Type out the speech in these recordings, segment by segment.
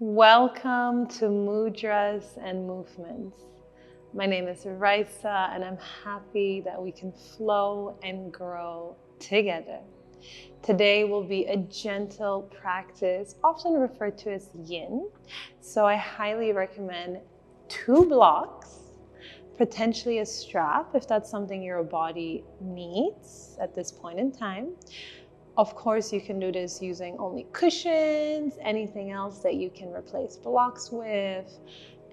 Welcome to Mudras and Movements. My name is Raisa and I'm happy that we can flow and grow together. Today will be a gentle practice, often referred to as Yin. So I highly recommend 2 blocks, potentially a strap if that's something your body needs at this point in time. Of course, you can do this using only cushions, anything else that you can replace blocks with.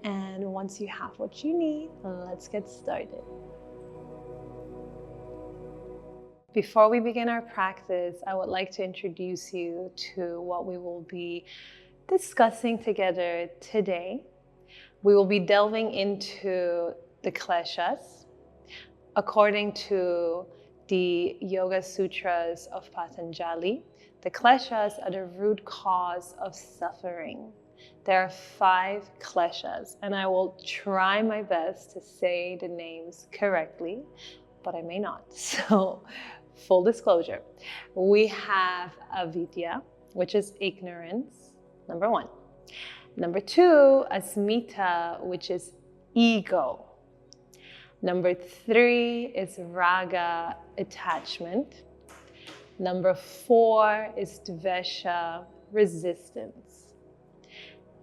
And once you have what you need, let's get started. Before we begin our practice, I would like to introduce you to what we will be discussing together today. We will be delving into the Kleshas according to the Yoga Sutras of Patanjali. The Kleshas are the root cause of suffering. There are 5 Kleshas, and I will try my best to say the names correctly, but I may not. So, full disclosure, we have avidya, which is ignorance, number 1. Number 2, asmita, which is ego. Number 3 is raga, attachment. Number 4 is dvesha, resistance.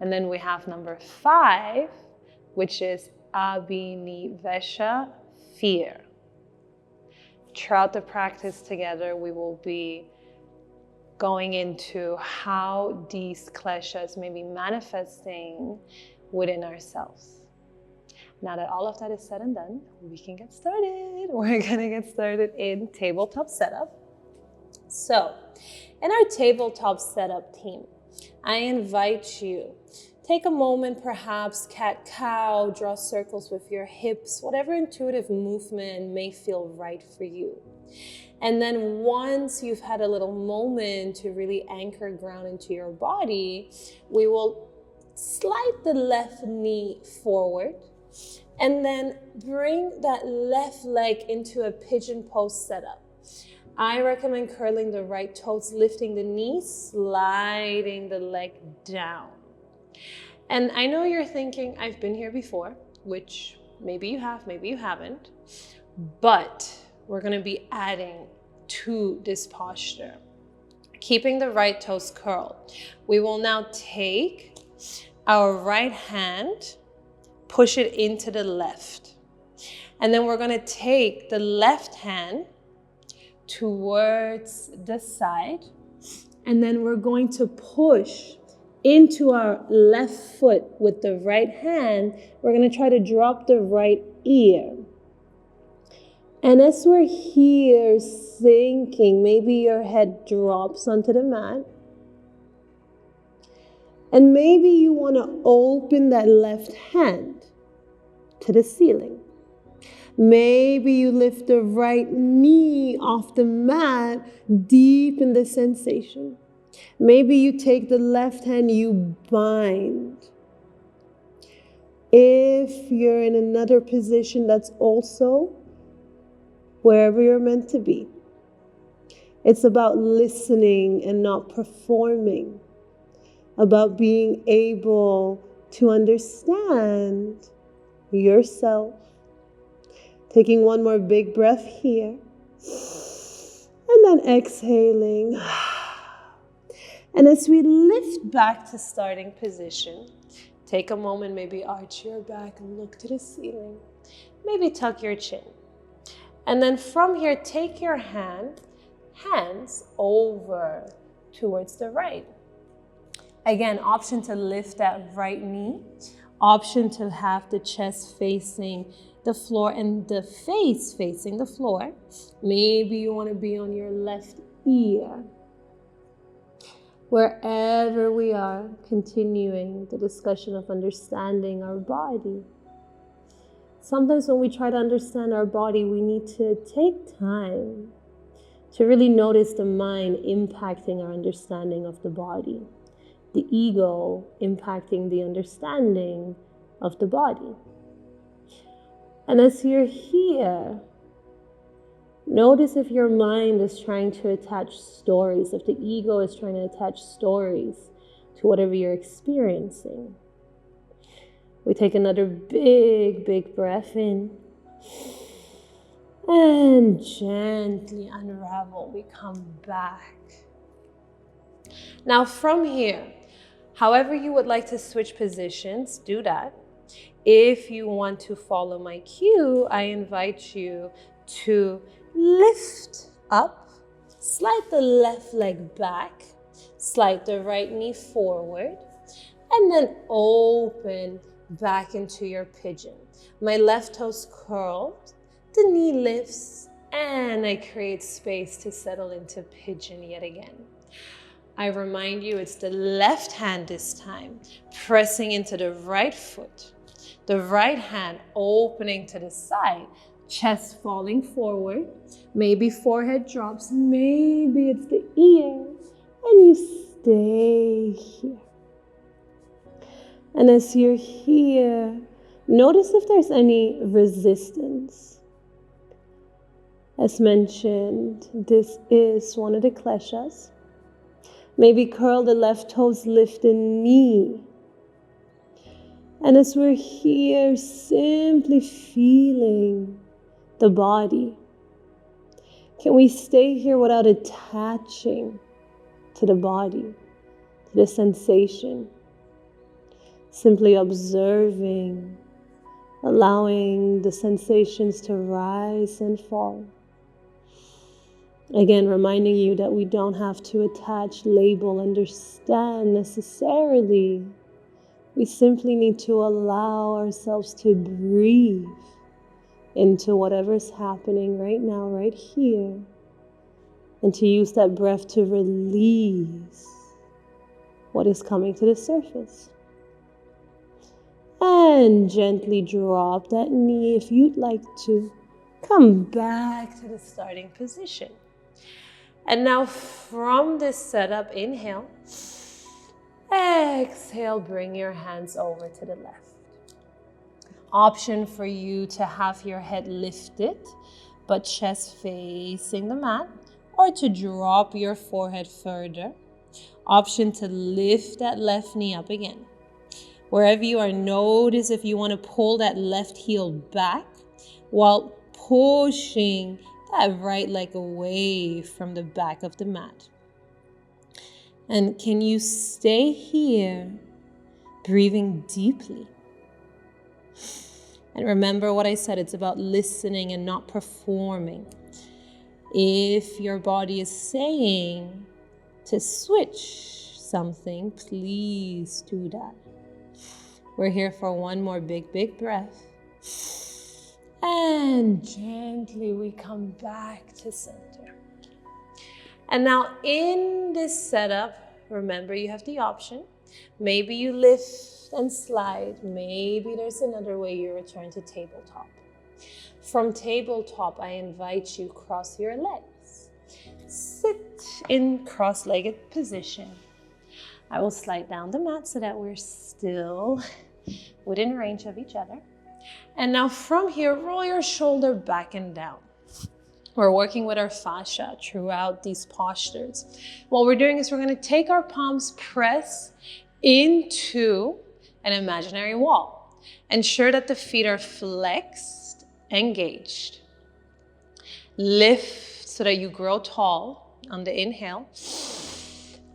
And then we have number 5, which is abhinivesha, fear. Throughout the practice together, we will be going into how these kleshas may be manifesting within ourselves. Now that all of that is said and done, we can get started. We're gonna get started in tabletop setup. So, in our tabletop setup team, I invite you, take a moment, perhaps cat-cow, draw circles with your hips, whatever intuitive movement may feel right for you. And then once you've had a little moment to really anchor ground into your body, we will slide the left knee forward, and then bring that left leg into a pigeon pose setup. I recommend curling the right toes, lifting the knees, sliding the leg down. And I know you're thinking, I've been here before, which maybe you have, maybe you haven't, but we're gonna be adding to this posture. Keeping the right toes curled. We will now take our right hand, push it into the left. And then we're gonna take the left hand towards the side. And then we're going to push into our left foot with the right hand. We're gonna try to drop the right ear. And as we're here sinking, maybe your head drops onto the mat. And maybe you want to open that left hand to the ceiling. Maybe you lift the right knee off the mat, deepen the sensation. Maybe you take the left hand, you bind. If you're in another position, that's also wherever you're meant to be. It's about listening and not performing. About being able to understand yourself. Taking one more big breath here. And then exhaling. And as we lift back to starting position, take a moment, maybe arch your back and look to the ceiling. Maybe tuck your chin. And then from here, take your hands over towards the right. Again, option to lift that right knee, option to have the chest facing the floor and the face facing the floor. Maybe you want to be on your left ear. Wherever we are, continuing the discussion of understanding our body. Sometimes when we try to understand our body, we need to take time to really notice the mind impacting our understanding of the body. The ego impacting the understanding of the body. And as you're here, notice if your mind is trying to attach stories, if the ego is trying to attach stories to whatever you're experiencing. We take another big, big breath in. And gently unravel. We come back. Now from here, however you would like to switch positions, do that. If you want to follow my cue, I invite you to lift up, slide the left leg back, slide the right knee forward, and then open back into your pigeon. My left toes curled, the knee lifts, and I create space to settle into pigeon yet again. I remind you it's the left hand this time, pressing into the right foot. The right hand opening to the side, chest falling forward. Maybe forehead drops, maybe it's the ear, and you stay here. And as you're here, notice if there's any resistance. As mentioned, this is one of the Kleshas. Maybe curl the left toes, lift the knee. And as we're here, simply feeling the body. Can we stay here without attaching to the body, to the sensation? Simply observing, allowing the sensations to rise and fall. Again, reminding you that we don't have to attach, label, understand necessarily. We simply need to allow ourselves to breathe into whatever's happening right now, right here, and to use that breath to release what is coming to the surface. And gently drop that knee if you'd like to. Come back to the starting position. And now from this setup, inhale. Exhale, bring your hands over to the left. Option for you to have your head lifted, but chest facing the mat, or to drop your forehead further. Option to lift that left knee up again. Wherever you are, notice if you want to pull that left heel back while pushing that right leg away from the back of the mat. And can you stay here, breathing deeply? And remember what I said, it's about listening and not performing. If your body is saying to switch something, please do that. We're here for one more big, big breath. And gently we come back to center. And now in this setup, remember you have the option. Maybe you lift and slide. Maybe there's another way you return to tabletop. From tabletop, I invite you cross your legs. Sit in cross-legged position. I will slide down the mat so that we're still within range of each other. And now from here, roll your shoulder back and down. We're working with our fascia throughout these postures. What we're doing is we're going to take our palms, press into an imaginary wall. Ensure that the feet are flexed, engaged. Lift so that you grow tall on the inhale.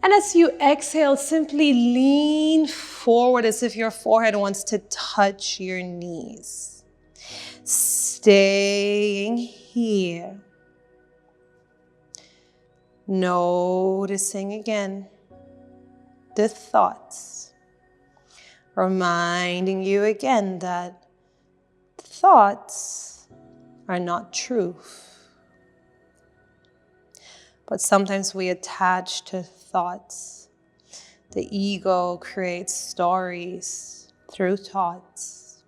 And as you exhale, simply lean forward as if your forehead wants to touch your knees. Staying here. Noticing again the thoughts. Reminding you again that thoughts are not truth. But sometimes we attach to thoughts. The ego creates stories through thoughts.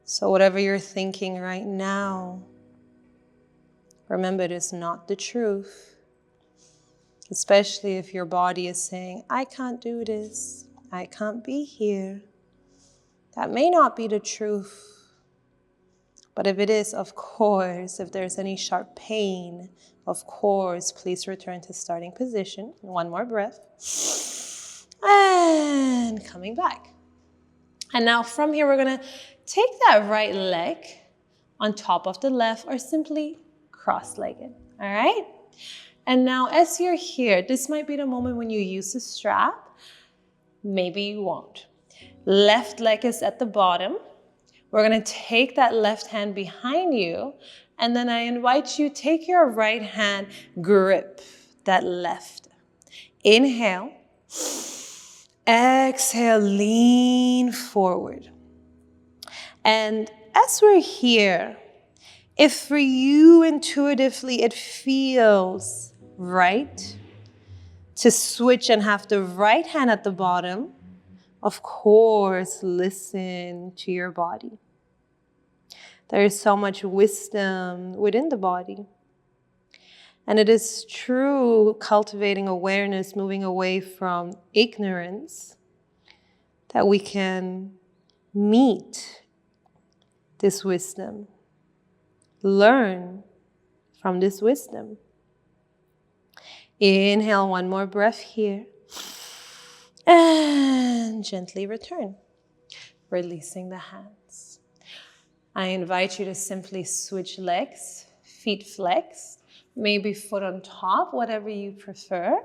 So whatever you're thinking right now, remember it is not the truth. Especially if your body is saying, I can't do this. I can't be here. That may not be the truth. But if it is, of course, if there's any sharp pain, of course, please return to starting position. One more breath. and coming back. And now from here, we're gonna take that right leg on top of the left or simply cross-legged, all right? And now as you're here, this might be the moment when you use the strap. Maybe you won't. Left leg is at the bottom. We're gonna take that left hand behind you, and then I invite you, take your right hand, grip that left. Inhale. Exhale, lean forward. And as we're here, if for you intuitively it feels right to switch and have the right hand at the bottom, of course, listen to your body. There is so much wisdom within the body. And it is true cultivating awareness, moving away from ignorance, that we can meet this wisdom, learn from this wisdom. Inhale, one more breath here. And gently return, releasing the hands. I invite you to simply switch legs, feet flexed, maybe foot on top, whatever you prefer.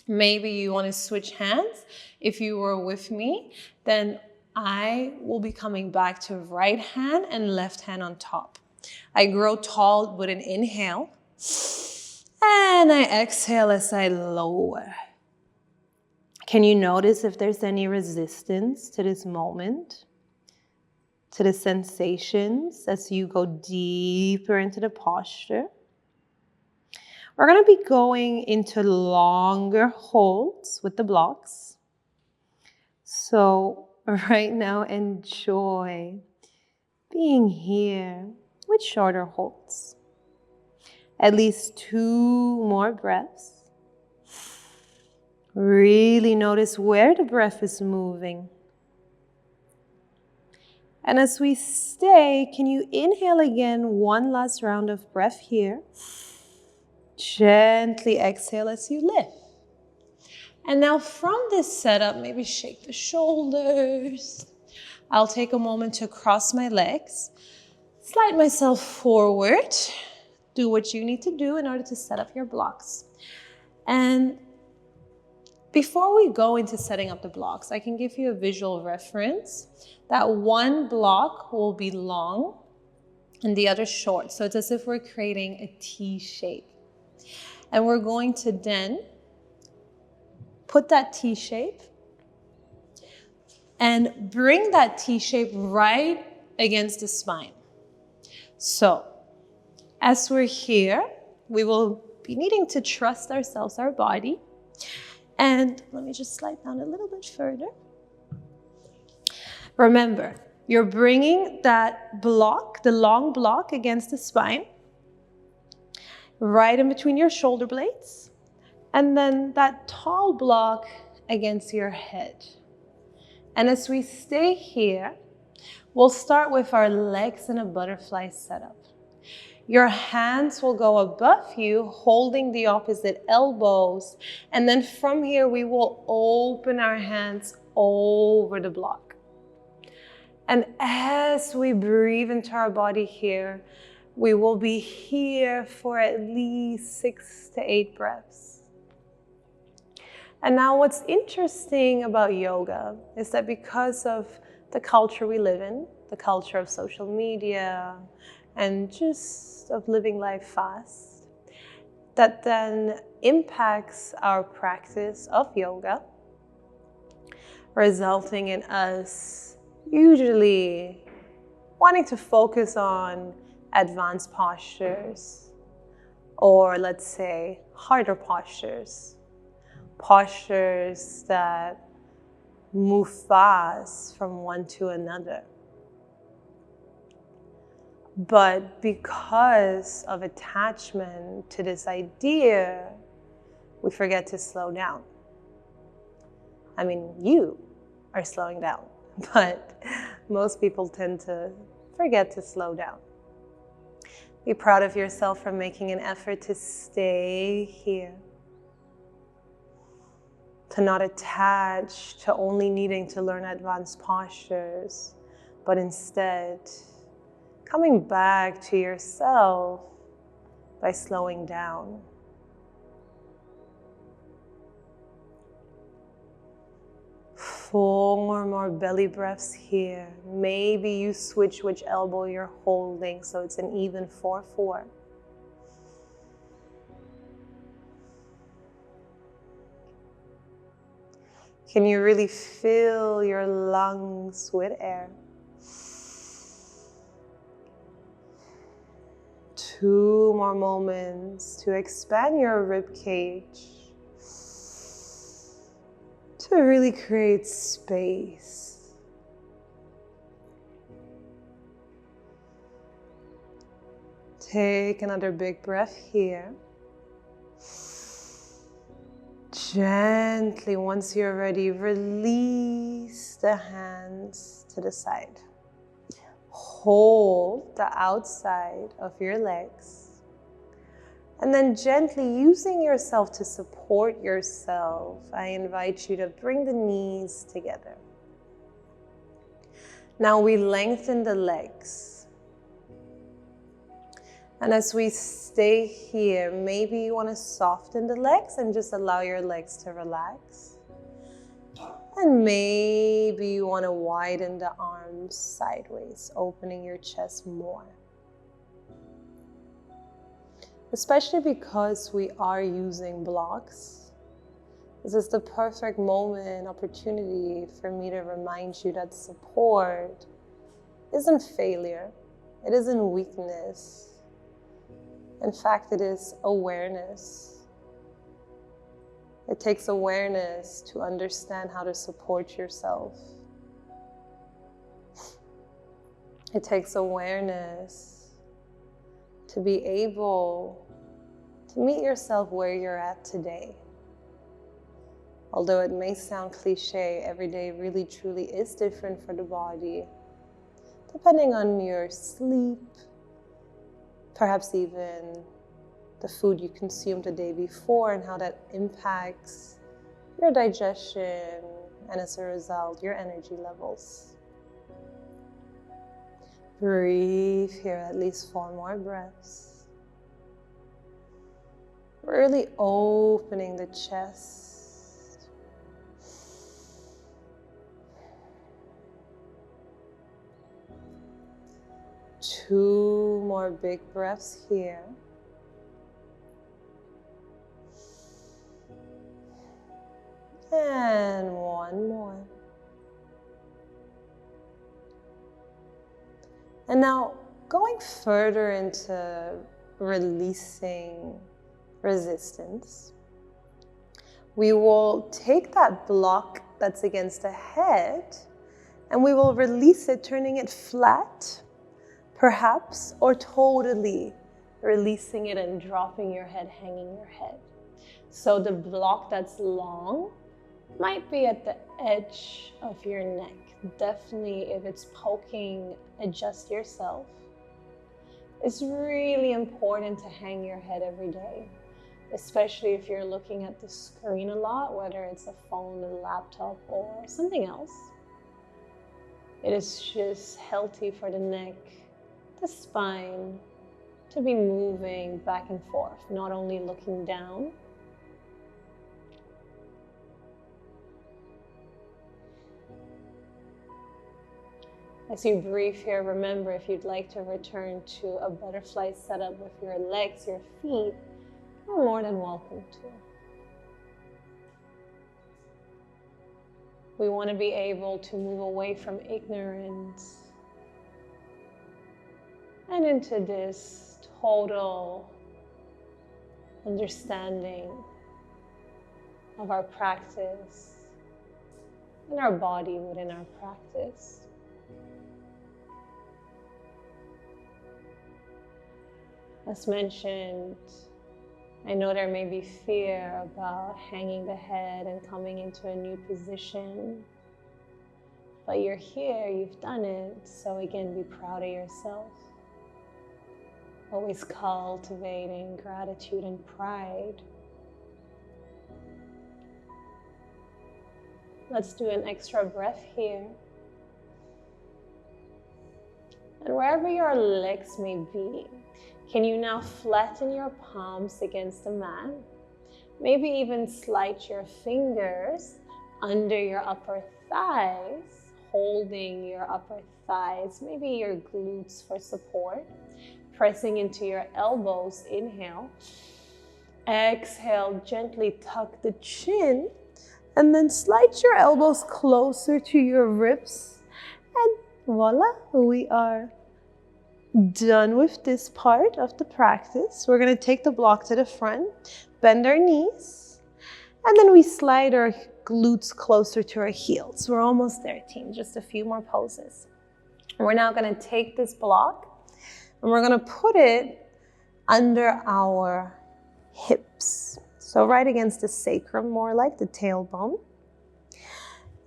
Maybe you want to switch hands. If you were with me, then I will be coming back to right hand and left hand on top. I grow tall with an inhale, and I exhale as I lower. Can you notice if there's any resistance to this moment, to the sensations as you go deeper into the posture? We're going to be going into longer holds with the blocks. So right now, enjoy being here with shorter holds. At least 2 more breaths. Really notice where the breath is moving. And as we stay, can you inhale again, one last round of breath here. Gently exhale as you lift. And now from this setup, maybe shake the shoulders. I'll take a moment to cross my legs, slide myself forward. Do what you need to do in order to set up your blocks. And before we go into setting up the blocks, I can give you a visual reference that one block will be long and the other short. So it's as if we're creating a T shape. And we're going to then put that T shape and bring that T shape right against the spine. So as we're here, we will be needing to trust ourselves, our body. And let me just slide down a little bit further. Remember, you're bringing that block, the long block against the spine, right in between your shoulder blades, and then that tall block against your head. And as we stay here, we'll start with our legs in a butterfly setup. Your hands will go above you, holding the opposite elbows. And then from here, we will open our hands over the block. And as we breathe into our body here, we will be here for at least 6 to 8 breaths. And now what's interesting about yoga is that because of the culture we live in, the culture of social media, and just of living life fast, that then impacts our practice of yoga, resulting in us usually wanting to focus on advanced postures, or let's say harder postures, postures that move fast from one to another. But because of attachment to this idea, we forget to slow down. I mean, you are slowing down, but most people tend to forget to slow down. Be proud of yourself for making an effort to stay here, to not attach to only needing to learn advanced postures, but instead coming back to yourself by slowing down. Four more belly breaths here. Maybe you switch which elbow you're holding so it's an even 4-4. Can you really fill your lungs with air? 2 more moments to expand your rib cage, to really create space. Take another big breath here. Gently, once you're ready, release the hands to the side. Hold the outside of your legs. And then gently, using yourself to support yourself, I invite you to bring the knees together. Now we lengthen the legs. And as we stay here, maybe you want to soften the legs and just allow your legs to relax. And maybe you want to widen the arms sideways, opening your chest more. Especially because we are using blocks, this is the perfect moment, opportunity for me to remind you that support isn't failure, it isn't weakness. In fact, it is awareness. It takes awareness to understand how to support yourself. It takes awareness to be able to meet yourself where you're at today. Although it may sound cliche, every day really truly is different for the body, depending on your sleep, perhaps even the food you consumed the day before and how that impacts your digestion and as a result, your energy levels. Breathe here at least 4 more breaths. Really opening the chest. 2 more big breaths here. And 1 more. And now going further into releasing resistance, we will take that block that's against the head and we will release it, turning it flat, perhaps, or totally releasing it and dropping your head, hanging your head. So the block that's long might be at the edge of your neck. Definitely, if it's poking, adjust yourself. It's really important to hang your head every day, especially if you're looking at the screen a lot, whether it's a phone, a laptop, or something else. It is just healthy for the neck, the spine, to be moving back and forth, not only looking down. As you breathe here, remember, if you'd like to return to a butterfly setup with your legs, your feet, you're more than welcome to. We want to be able to move away from ignorance and into this total understanding of our practice and our body within our practice. As mentioned, I know there may be fear about hanging the head and coming into a new position, but you're here, you've done it, so again, be proud of yourself. Always cultivating gratitude and pride. Let's do an extra breath here. And wherever your legs may be, can you now flatten your palms against the mat? Maybe even slide your fingers under your upper thighs, holding your upper thighs, maybe your glutes for support. Pressing into your elbows, inhale. Exhale, gently tuck the chin, and then slide your elbows closer to your ribs. And voila, we are done with this part of the practice. We're going to take the block to the front, bend our knees, and then we slide our glutes closer to our heels. We're almost there, team. Just a few more poses. We're now going to take this block and we're going to put it under our hips. So right against the sacrum, more like the tailbone.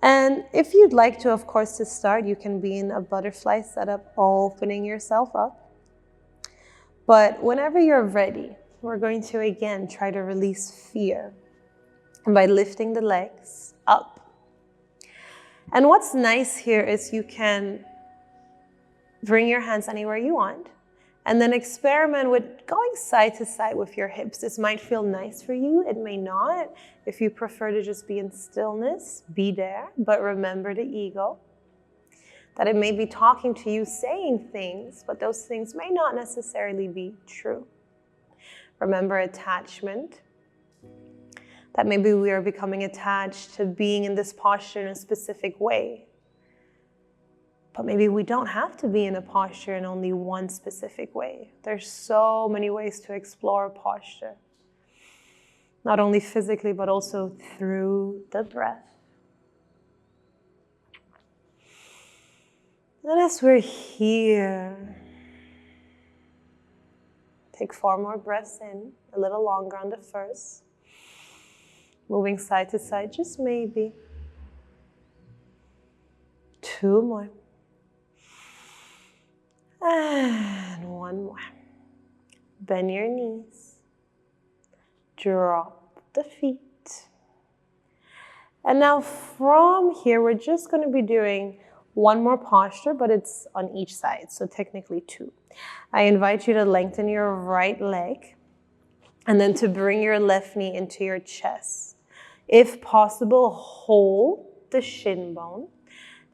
And if you'd like to, of course, to start, you can be in a butterfly setup, opening yourself up. But whenever you're ready, we're going to, again, try to release fear by lifting the legs up. And what's nice here is you can bring your hands anywhere you want, and then experiment with going side to side with your hips. This might feel nice for you, it may not. If you prefer to just be in stillness, be there, but remember the ego. That it may be talking to you, saying things, but those things may not necessarily be true. Remember attachment. That maybe we are becoming attached to being in this posture in a specific way. But maybe we don't have to be in a posture in only one specific way. There's so many ways to explore posture. Not only physically, but also through the breath. And as we're here, take 4 more breaths in, a little longer on the first. Moving side to side, just maybe. 2 more. And 1 more. Bend your knees. Drop the feet. And now from here, we're just going to be doing 1 more posture, but it's on each side, so technically 2. I invite you to lengthen your right leg and then to bring your left knee into your chest. If possible, hold the shin bone.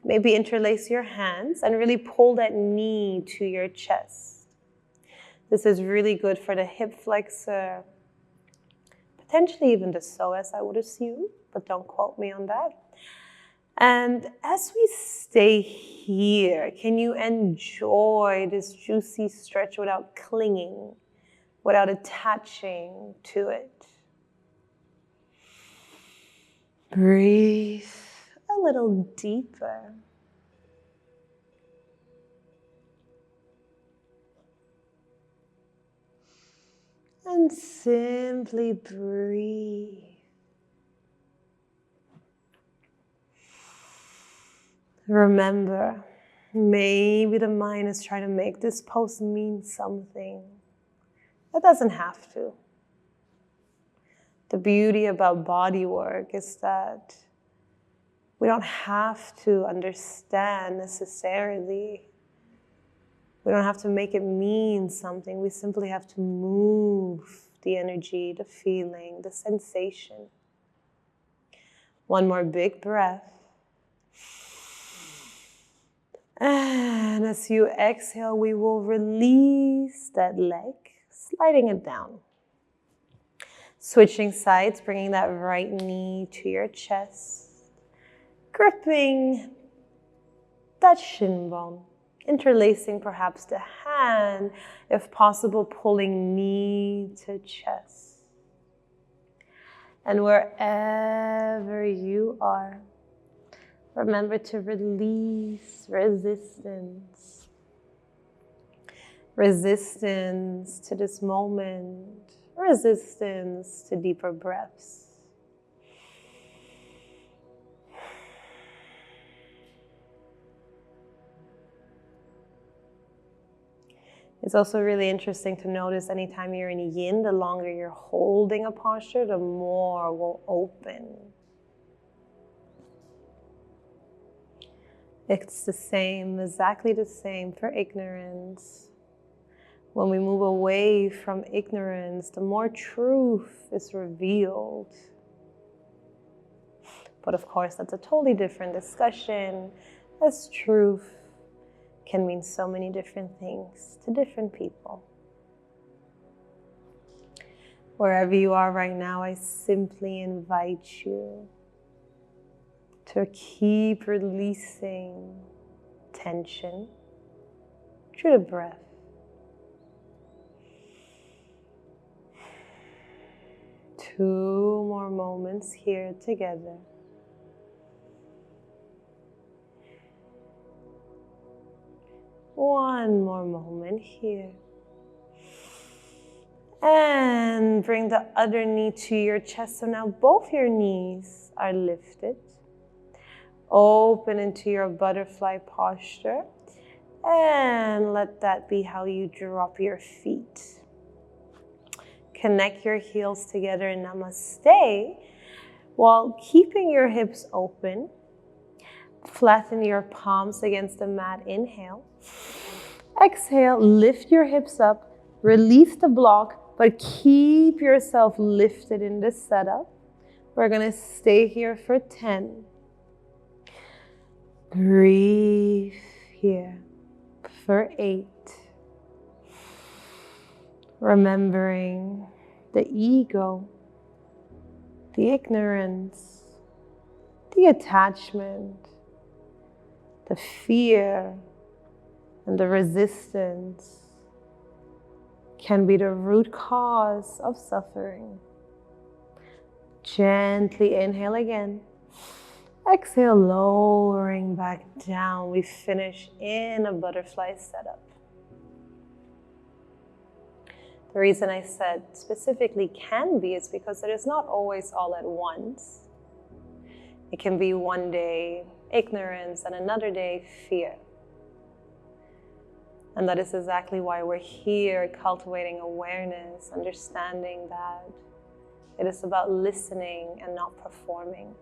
Maybe interlace your hands and really pull that knee to your chest. This is really good for the hip flexor, potentially even the psoas, I would assume, but don't quote me on that. And as we stay here, can you enjoy this juicy stretch without clinging, without attaching to it? Breathe a little deeper. And simply breathe. Remember, maybe the mind is trying to make this pose mean something. It doesn't have to. The beauty about body work is that we don't have to understand necessarily. We don't have to make it mean something. We simply have to move the energy, the feeling, the sensation. 1 more big breath. And as you exhale, we will release that leg, sliding it down. Switching sides, bringing that right knee to your chest. Gripping that shin bone. Interlacing perhaps the hand, if possible, pulling knee to chest. And wherever you are, remember to release resistance. Resistance to this moment. Resistance to deeper breaths. It's also really interesting to notice anytime you're in yin, the longer you're holding a posture, the more will open. It's the same, exactly the same for ignorance. When we move away from ignorance, the more truth is revealed. But of course, that's a totally different discussion, as truth can mean so many different things to different people. Wherever you are right now, I simply invite you to keep releasing tension through the breath. Two more moments here together. One more moment here. And bring the other knee to your chest. So now both your knees are lifted. Open into your butterfly posture. And let that be how you drop your feet. Connect your heels together in Namaste while keeping your hips open. Flatten your palms against the mat. Inhale. Exhale, lift your hips up. Release the block, but keep yourself lifted in this setup. We're going to stay here for 10. Breathe here for 8. Remembering the ego, the ignorance, the attachment, the fear, and the resistance can be the root cause of suffering. Gently inhale again. Exhale, lowering back down. We finish in a butterfly setup. The reason I said specifically can be is because it is not always all at once. It can be one day ignorance and another day fear. And that is exactly why we're here, cultivating awareness, understanding that it is about listening and not performing.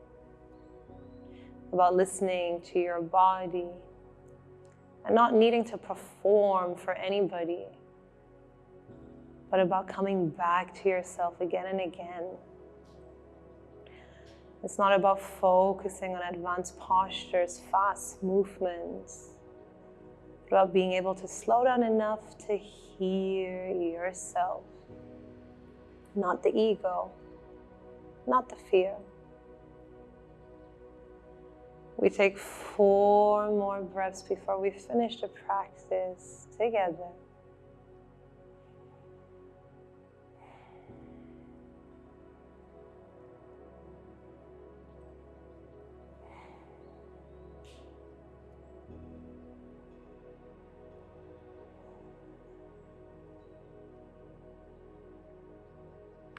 About listening to your body and not needing to perform for anybody, but about coming back to yourself again and again. It's not about focusing on advanced postures, fast movements, but about being able to slow down enough to hear yourself, not the ego, not the fear. We take 4 more breaths before we finish the practice together.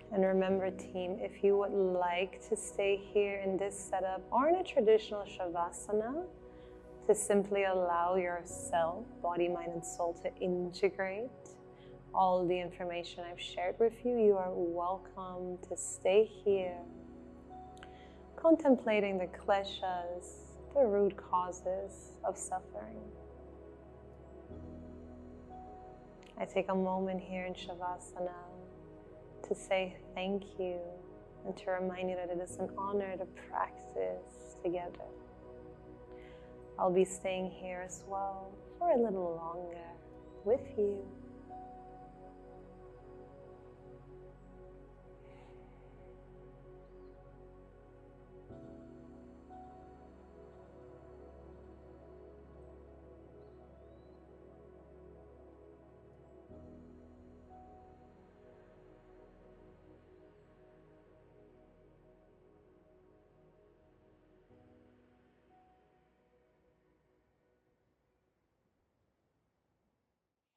And remember, team, if you would like to stay here in this setup or in a traditional Shavasana, to simply allow yourself, body, mind, and soul to integrate all the information I've shared with you, you are welcome to stay here, contemplating the Kleshas, the root causes of suffering. I take a moment here in Shavasana to say thank you and to remind you that it is an honor to practice together. I'll be staying here as well for a little longer with you.